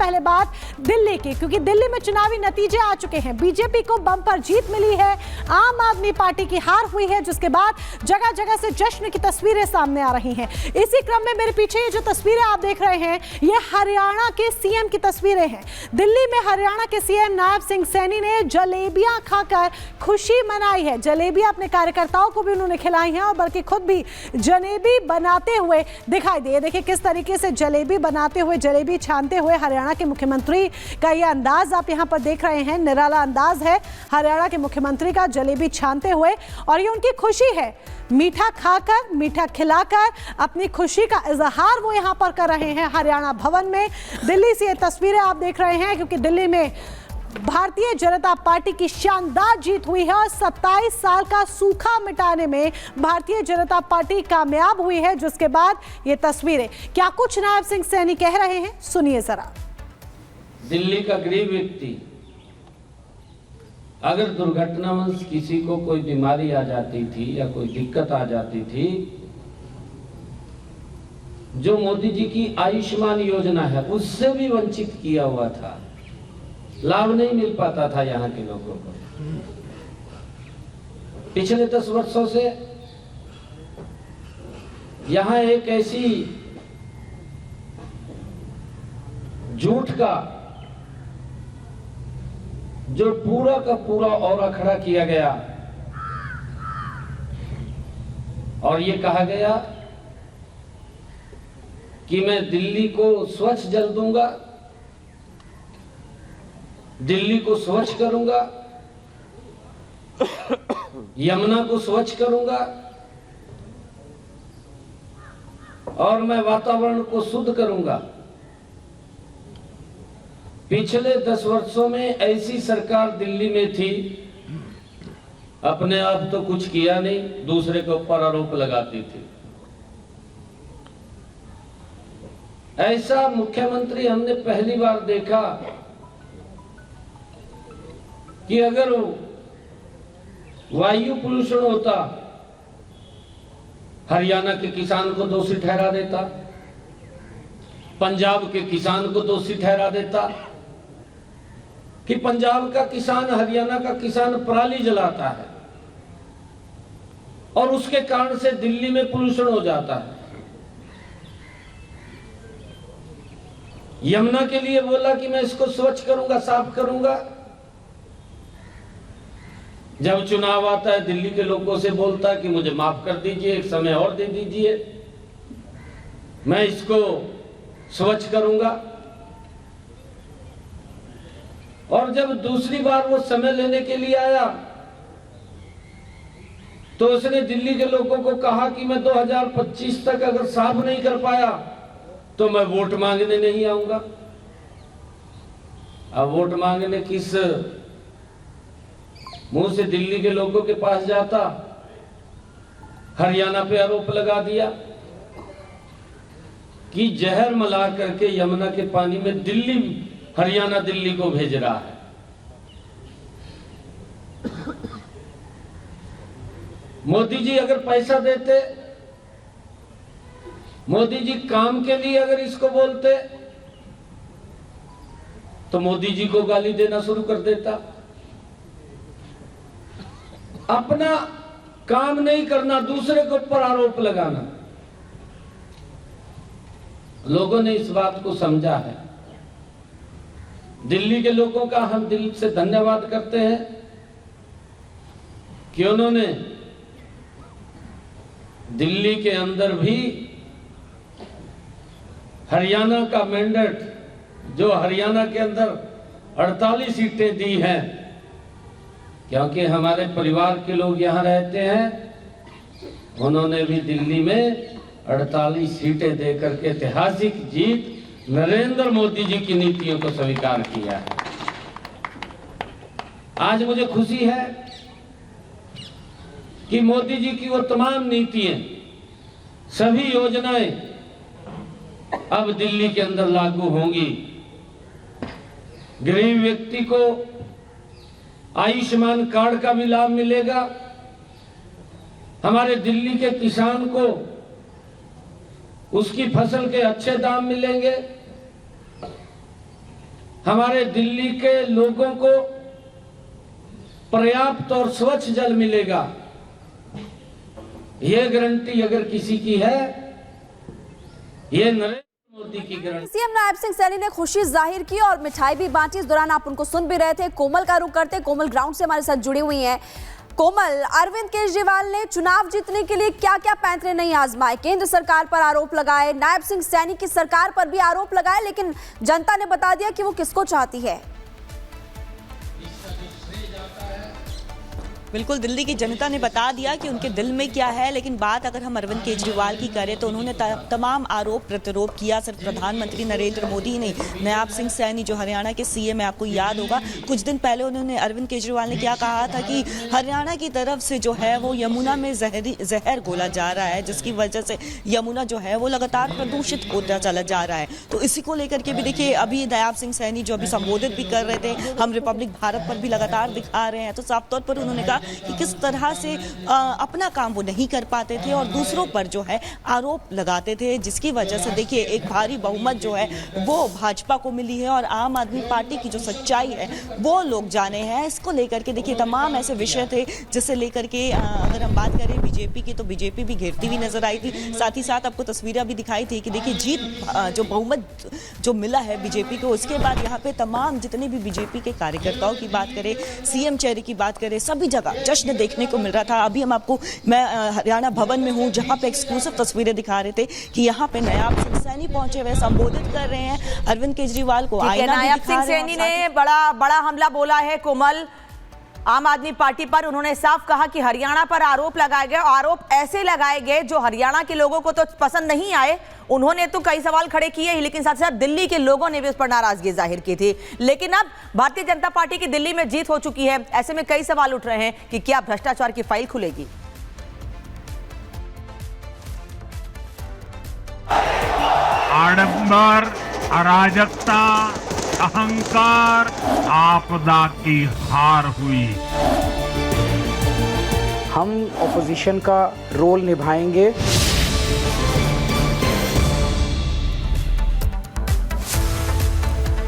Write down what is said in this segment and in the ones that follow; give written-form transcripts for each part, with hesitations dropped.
पहले बात दिल्ली की, क्योंकि दिल्ली में चुनावी नतीजे आ चुके हैं। बीजेपी को बम्पर जीत मिली है, आम आदमी पार्टी की हार हुई है, जिसके बाद जगह जगह से जश्न की तस्वीरें सामने आ रही हैं। इसी क्रम में मेरे पीछे ये जो तस्वीरें आप देख रहे हैं, ये हरियाणा के सीएम की तस्वीरें हैं। दिल्ली में हरियाणा के सीएम नायब सिंह सैनी ने जलेबियां खाकर खुशी मनाई है। जलेबियां अपने कार्यकर्ताओं को भी उन्होंने खिलाई हैं और बल्कि खुद भी जलेबी बनाते हुए दिखाई दिए। देखिए किस तरीके से जलेबी बनाते हुए, जलेबी छानते हुए हरियाणा के मुख्यमंत्री का ये अंदाज आप यहाँ पर देख रहे हैं। निराला अंदाज है हरियाणा के मुख्यमंत्री का जलेबी छानते हुए, और ये उनकी खुशी है। मीठा खाकर, मीठा खिलाकर अपनी खुशी का इजहार वो यहाँ पर कर रहे हैं हरियाणा भवन में। दिल्ली से ये तस्वीरें आप देख रहे हैं, क्योंकि दिल्ली में भारतीय जनता पार्टी की शानदार जीत हुई है और 27 साल का सूखा मिटाने में भारतीय जनता पार्टी कामयाब हुई है। जिसके बाद ये तस्वीरें, क्या कुछ नायब सिंह सैनी कह रहे हैं, सुनिए जरा। दिल्ली का गरीब व्यक्ति अगर दुर्घटनावश किसी को कोई बीमारी आ जाती थी या कोई दिक्कत आ जाती थी, जो मोदी जी की आयुष्मान योजना है उससे भी वंचित किया हुआ था, लाभ नहीं मिल पाता था यहाँ के लोगों को। पिछले 10 वर्षों से यहाँ एक ऐसी झूठ का जो पूरा का पूरा औरा खड़ा किया गया और ये कहा गया कि मैं दिल्ली को स्वच्छ जल दूंगा, दिल्ली को स्वच्छ करूंगा, यमुना को स्वच्छ करूंगा और मैं वातावरण को शुद्ध करूंगा। पिछले 10 वर्षों में ऐसी सरकार दिल्ली में थी, अपने आप तो कुछ किया नहीं, दूसरे के ऊपर आरोप लगाती थी। ऐसा मुख्यमंत्री हमने पहली बार देखा कि अगर वायु प्रदूषण होता, हरियाणा के किसान को दोषी ठहरा देता, पंजाब के किसान को दोषी ठहरा देता कि पंजाब का किसान, हरियाणा का किसान पराली जलाता है और उसके कारण से दिल्ली में पोल्यूशन हो जाता है। यमुना के लिए बोला कि मैं इसको स्वच्छ करूंगा, साफ करूंगा। जब चुनाव आता है दिल्ली के लोगों से बोलता है कि मुझे माफ कर दीजिए, एक समय और दे दीजिए, मैं इसको स्वच्छ करूंगा। और जब दूसरी बार वो समय लेने के लिए आया तो उसने दिल्ली के लोगों को कहा कि मैं 2025 तक अगर साफ नहीं कर पाया तो मैं वोट मांगने नहीं आऊंगा। अब वोट मांगने किस मुंह से दिल्ली के लोगों के पास जाता? हरियाणा पे आरोप लगा दिया कि जहर मिला करके यमुना के पानी में दिल्ली, हरियाणा दिल्ली को भेज रहा है। मोदी जी अगर पैसा देते, मोदी जी काम के लिए अगर इसको बोलते तो मोदी जी को गाली देना शुरू कर देता। अपना काम नहीं करना, दूसरे के ऊपर आरोप लगाना। लोगों ने इस बात को समझा है। दिल्ली के लोगों का हम दिल से धन्यवाद करते हैं कि उन्होंने दिल्ली के अंदर भी हरियाणा का मैंडेट, जो हरियाणा के अंदर 48 सीटें दी हैं, क्योंकि हमारे परिवार के लोग यहाँ रहते हैं, उन्होंने भी दिल्ली में 48 सीटें देकर के ऐतिहासिक जीत नरेंद्र मोदी जी की नीतियों को स्वीकार किया है। आज मुझे खुशी है कि मोदी जी की वो तमाम नीतियां, सभी योजनाएं अब दिल्ली के अंदर लागू होंगी। गरीब व्यक्ति को आयुष्मान कार्ड का भी लाभ मिलेगा। हमारे दिल्ली के किसान को उसकी फसल के अच्छे दाम मिलेंगे। हमारे दिल्ली के लोगों को पर्याप्त और स्वच्छ जल मिलेगा। ये गारंटी अगर किसी की है, ये नरेंद्र मोदी की गारंटी। सीएम नायब सिंह सैनी ने खुशी जाहिर की और मिठाई भी बांटी। इस दौरान आप उनको सुन भी रहे थे। कोमल का रुख करते, कोमल ग्राउंड से हमारे साथ जुड़ी हुई हैं। कोमल, अरविंद केजरीवाल ने चुनाव जीतने के लिए क्या क्या पैंतरे नहीं आजमाए? केंद्र सरकार पर आरोप लगाए, नायब सिंह सैनी की सरकार पर भी आरोप लगाए, लेकिन जनता ने बता दिया कि वो किसको चाहती है। बिल्कुल, दिल्ली की जनता ने बता दिया कि उनके दिल में क्या है। लेकिन बात अगर हम अरविंद केजरीवाल की करें तो उन्होंने तमाम आरोप प्रत्यारोप किया। सिर्फ प्रधानमंत्री नरेंद्र मोदी ही नहीं, नायब सिंह सैनी जो हरियाणा के सीएम है, आपको याद होगा कुछ दिन पहले उन्होंने अरविंद केजरीवाल ने क्या कहा था कि हरियाणा की तरफ से जो है वो यमुना में जहर घोला जा रहा है, जिसकी वजह से यमुना जो है वो लगातार प्रदूषित होता चला जा रहा है। तो इसी को लेकर के भी देखिए, अभी नायब सिंह सैनी जो अभी संबोधित भी कर रहे थे, हम रिपब्लिक भारत पर भी लगातार दिखा रहे हैं, तो साफ तौर पर उन्होंने कहा कि किस तरह से अपना काम वो नहीं कर पाते थे और दूसरों पर जो है आरोप लगाते थे, जिसकी वजह से देखिए एक भारी बहुमत जो है वो भाजपा को मिली है और आम आदमी पार्टी की जो सच्चाई है वो लोग जाने हैं। इसको लेकर के देखिए तमाम ऐसे विषय थे जिससे लेकर के अगर हम बात करें बीजेपी की, तो बीजेपी भी घेरती हुई नजर आई थी। साथ ही साथ आपको तस्वीरें भी दिखाई थी कि देखिए जीत जो बहुमत जो मिला है बीजेपी को, उसके बाद यहाँ पे तमाम जितने भी बीजेपी के कार्यकर्ताओं की बात करें, सीएम चेहरे की बात करें, सभी जगह जश्न देखने को मिल रहा था। अभी हम आपको, मैं हरियाणा भवन में हूँ जहाँ पे एक्सक्लूसिव तस्वीरें दिखा रहे थे कि यहाँ पे नायब सिंह सैनी पहुंचे हुए संबोधित कर रहे हैं अरविंद केजरीवाल को। नायब सिंह सैनी ने बड़ा हमला बोला है कोमल आम आदमी पार्टी पर। उन्होंने साफ कहा कि हरियाणा पर आरोप लगाए गए, आरोप ऐसे लगाए गए जो हरियाणा के लोगों को तो पसंद नहीं आए। उन्होंने तो कई सवाल खड़े किए ही, लेकिन साथ ही साथ दिल्ली के लोगों ने भी उस पर नाराजगी जाहिर की थी। लेकिन अब भारतीय जनता पार्टी की दिल्ली में जीत हो चुकी है, ऐसे में कई सवाल उठ रहे हैं कि क्या भ्रष्टाचार की फाइल खुलेगी। आडंबर, अराजकता, अहंकार, आपदा की हार हुई। हम ऑपोजिशन का रोल निभाएंगे।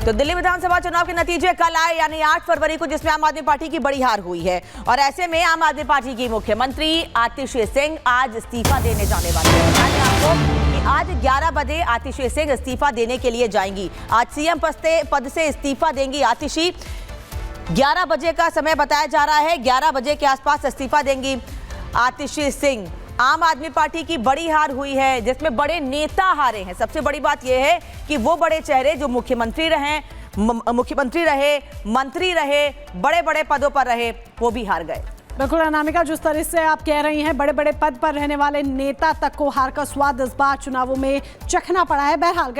तो दिल्ली विधानसभा चुनाव के नतीजे कल आए, यानी 8 फरवरी को, जिसमें आम आदमी पार्टी की बड़ी हार हुई है। और ऐसे में आम आदमी पार्टी की मुख्यमंत्री आतिशी सिंह आज इस्तीफा देने जाने वाले हैं। आपको कि आज 11 बजे आतिशी सिंह इस्तीफा देने के लिए जाएंगी। आज सीएम पद से इस्तीफा देंगी आतिशी। 11 बजे का समय बताया जा रहा है, 11 बजे के आसपास इस्तीफा देंगी आतिशी सिंह। आम आदमी पार्टी की बड़ी हार हुई है, जिसमें बड़े नेता हारे हैं। सबसे बड़ी बात यह है कि वो बड़े चेहरे जो मुख्यमंत्री रहे, मंत्री रहे, बड़े बड़े पदों पर रहे, वो भी हार गए। बिल्कुल अनामिका, जिस तरह से आप कह रही हैं, बड़े बड़े पद पर रहने वाले नेता तक को हार का स्वाद इस बार चुनावों में चखना पड़ा है। बहरहाल